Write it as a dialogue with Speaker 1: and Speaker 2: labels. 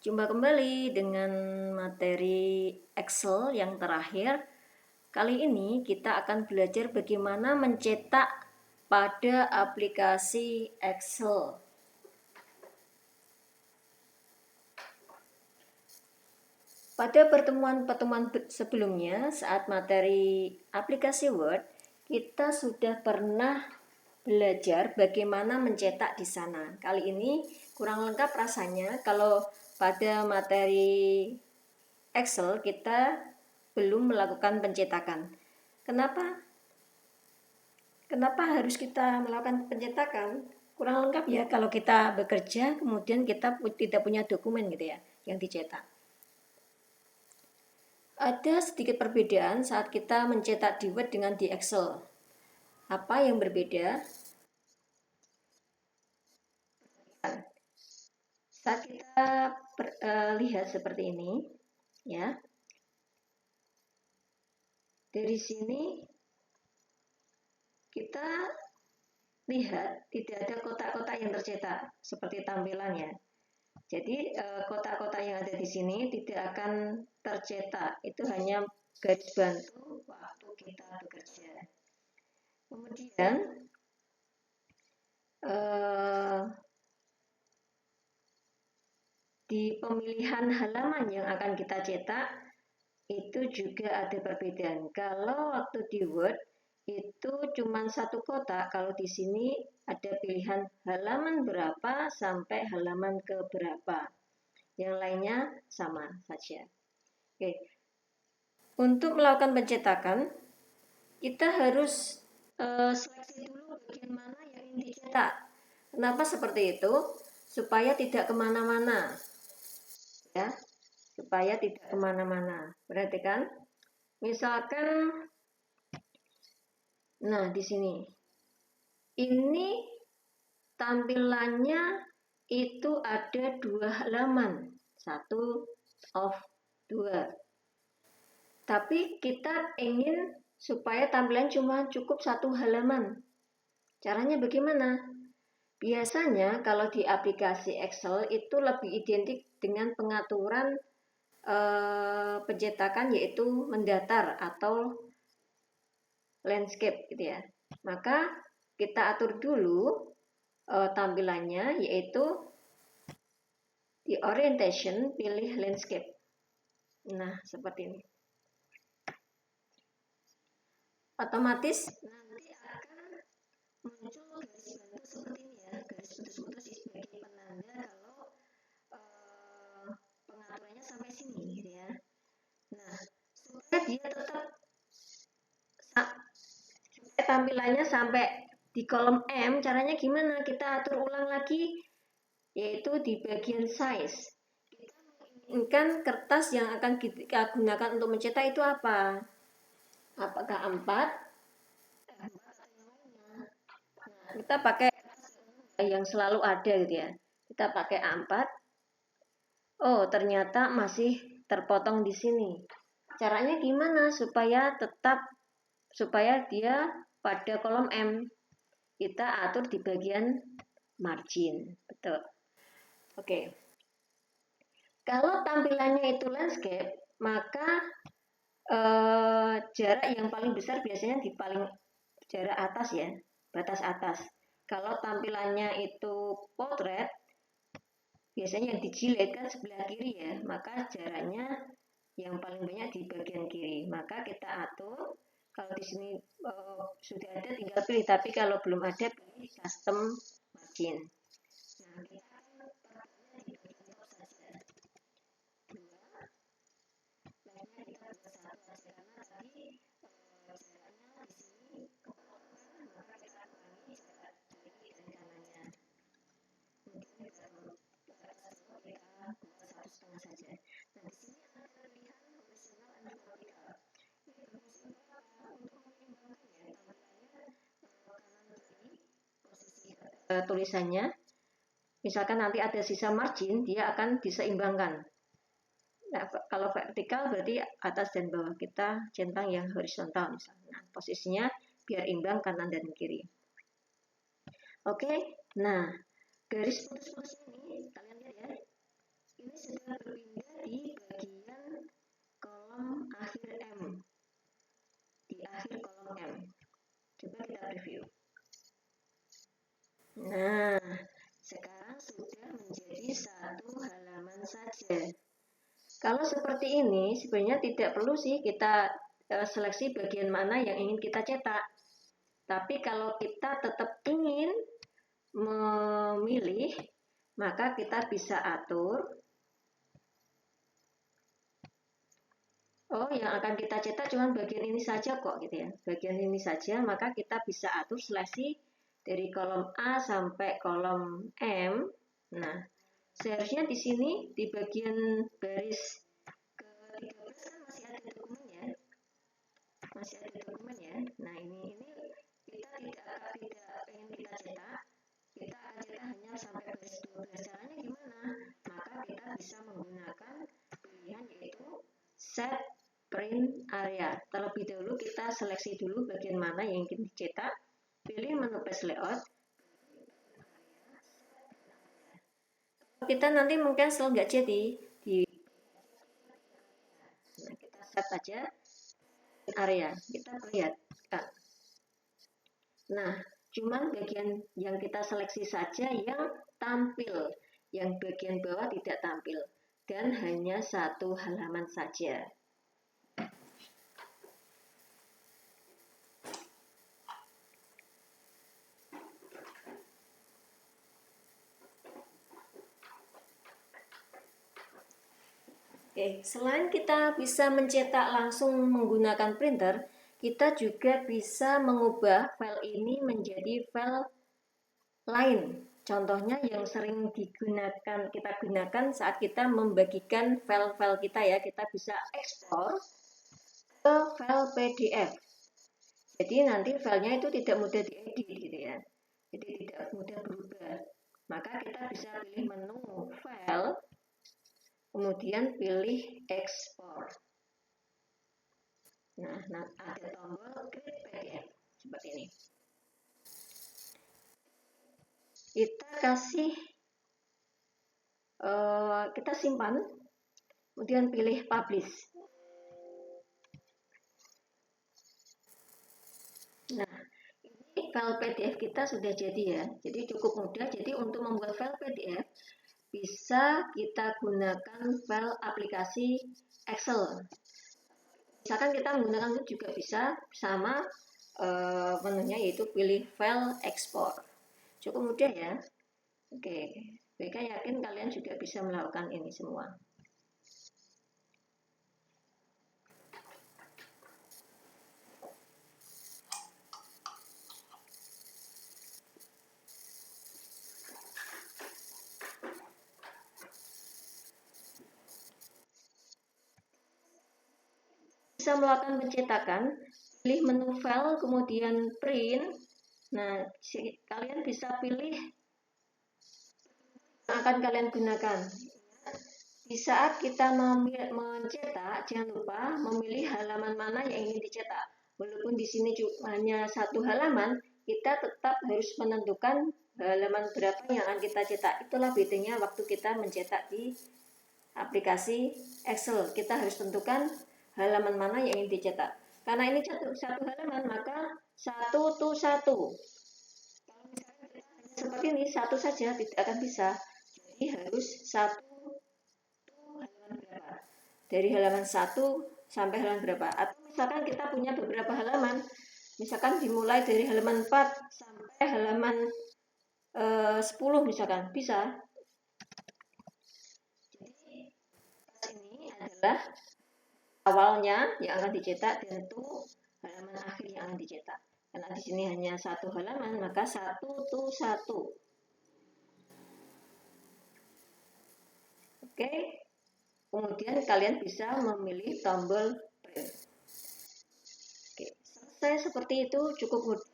Speaker 1: Jumpa kembali dengan materi Excel yang terakhir. Kali ini kita akan belajar bagaimana mencetak pada aplikasi Excel. Pada pertemuan-pertemuan sebelumnya, saat materi aplikasi Word, kita sudah pernah belajar bagaimana mencetak di sana. Kali ini kurang lengkap rasanya kalau pada materi Excel kita belum melakukan pencetakan. Kenapa? Kenapa harus kita melakukan pencetakan? Kurang lengkap ya kalau kita bekerja kemudian kita tidak punya dokumen gitu ya yang dicetak. Ada sedikit perbedaan saat kita mencetak di Word dengan di Excel. Apa yang berbeda? Saat kita lihat seperti ini, ya. Dari sini kita lihat tidak ada kotak-kotak yang tercetak seperti tampilannya. Jadi kotak-kotak yang ada di sini tidak akan tercetak. Itu hanya garis bantu waktu kita bekerja. Kemudian di pemilihan halaman yang akan kita cetak itu juga ada perbedaan. Kalau waktu di Word itu cuma satu kotak, kalau di sini ada pilihan halaman berapa sampai halaman ke berapa. Yang lainnya sama saja. Oke. Untuk melakukan pencetakan, kita harus seleksi dulu bagian mana yang ingin dicetak. Kenapa seperti itu? Supaya tidak kemana-mana. Ya, supaya tidak kemana-mana. Berarti kan, misalkan, nah di sini, ini tampilannya itu ada 2 halaman, 1 of 2. Tapi kita ingin supaya tampilan cuma cukup 1 halaman. Caranya bagaimana? Biasanya kalau di aplikasi Excel itu lebih identik dengan pengaturan pencetakan yaitu mendatar atau landscape gitu ya. Maka kita atur dulu tampilannya yaitu di orientation pilih landscape. Nah, seperti ini. Otomatis nanti akan muncul garis bantu seperti ini ya. Garis putus-putus sebagai penanda kalau pengaturannya sampai sini gitu ya. Nah, supaya dia tetap tampilannya sampai di kolom M, caranya gimana? Kita atur ulang lagi, yaitu di bagian size. Kita menginginkan kertas yang akan kita gunakan untuk mencetak itu apa? Apakah 4? Nah, kita pakai yang selalu ada gitu ya. Kita pakai A4. Oh, ternyata masih terpotong di sini. Caranya gimana supaya dia pada kolom M? Kita atur di bagian margin. Betul. Oke. Kalau tampilannya itu landscape, maka jarak yang paling besar biasanya di paling jarak atas ya, batas atas. Kalau tampilannya itu portrait, biasanya yang dijilid kan sebelah kiri ya, maka jaraknya yang paling banyak di bagian kiri. Maka kita atur. Kalau di sini sudah ada tinggal pilih, tapi kalau belum ada pilih custom margin. Nah, kita akan perbanyak di bagian top saja. 2, lainnya kita buat 1 aja karena tadi jaraknya di sini kepotong, maka kita kurangi jarak dari kiri dan kanannya. Kemudian kita atas bawah kita buat 1,5 saja. Nah, di sini ada pilihan horizontal dan vertikal. Ini berfungsi untuk menyeimbangkan ya tampilannya kanan kiri posisi tulisannya. Misalkan nanti ada sisa margin, dia akan diseimbangkan. Nah, kalau vertikal berarti atas dan bawah, kita centang yang horizontal misalnya. Nah, posisinya biar imbang kanan dan kiri. Oke, nah garis putus-putus ini kalian lihat ya. ini sudah berpindah di bagian kolom akhir M, di akhir kolom M. Coba kita review. Nah, sekarang sudah menjadi satu halaman saja. Kalau seperti ini, sebenarnya tidak perlu sih kita seleksi bagian mana yang ingin kita cetak. Tapi kalau kita tetap ingin memilih, maka kita bisa atur. Oh, yang akan kita cetak cuma bagian ini saja kok, gitu ya. Bagian ini saja, maka kita bisa atur seleksi dari kolom A sampai kolom M. Nah, seharusnya di sini di bagian baris ke-13 kan masih ada dokumen ya. Masih ada dokumen ya. Nah, ini kita tidak ingin kita cetak. Kita akan cetak hanya sampai baris 12. Caranya gimana? Maka kita bisa menggunakan pilihan yaitu set print area. Terlebih dahulu kita seleksi dulu bagian mana yang ingin dicetak. Pilih menu page layout. Kita nanti mungkin selalu nggak jadi nah, kita set aja area, kita perlihatkan. Nah, cuman bagian yang kita seleksi saja yang tampil, yang bagian bawah tidak tampil, dan hanya satu halaman saja. Oke, selain kita bisa mencetak langsung menggunakan printer, kita juga bisa mengubah file ini menjadi file lain. Contohnya yang sering kita gunakan saat kita membagikan file-file kita ya, kita bisa ekspor ke file PDF. Jadi nanti filenya itu tidak mudah diedit gitu ya. Jadi tidak mudah berubah. Maka kita bisa pilih menu file, kemudian pilih ekspor. Nah, ada tombol create PDF seperti ini. Kita simpan, kemudian pilih publish. Nah, ini file PDF kita sudah jadi ya. Jadi cukup mudah. Jadi untuk membuat file PDF bisa kita gunakan file aplikasi Excel. Misalkan kita menggunakan itu juga bisa, sama menunya yaitu pilih file export. Cukup mudah ya. Oke, mereka yakin kalian juga bisa melakukan ini semua. Bisa melakukan pencetakan, pilih menu file, kemudian print. Nah, kalian bisa pilih yang akan kalian gunakan. Di saat kita mencetak, jangan lupa memilih halaman mana yang ingin dicetak. Walaupun di sini hanya satu halaman, kita tetap harus menentukan halaman berapa yang akan kita cetak. Itulah bedanya waktu kita mencetak di aplikasi Excel. Kita harus tentukan halaman mana yang ingin dicetak. Karena ini satu halaman, maka 1 to 1. Kalau misalnya seperti ini, satu saja tidak akan bisa. Jadi harus satu halaman berapa. Dari halaman 1 sampai halaman berapa. Atau misalkan kita punya beberapa halaman, misalkan dimulai dari halaman 4 sampai halaman 10 misalkan, bisa. Jadi ini adalah awalnya yang akan dicetak dan itu halaman akhir yang akan dicetak. Karena di sini hanya satu halaman, maka 1 to 1. Oke. Kemudian kalian bisa memilih tombol print. Oke, selesai seperti itu, cukup mudah.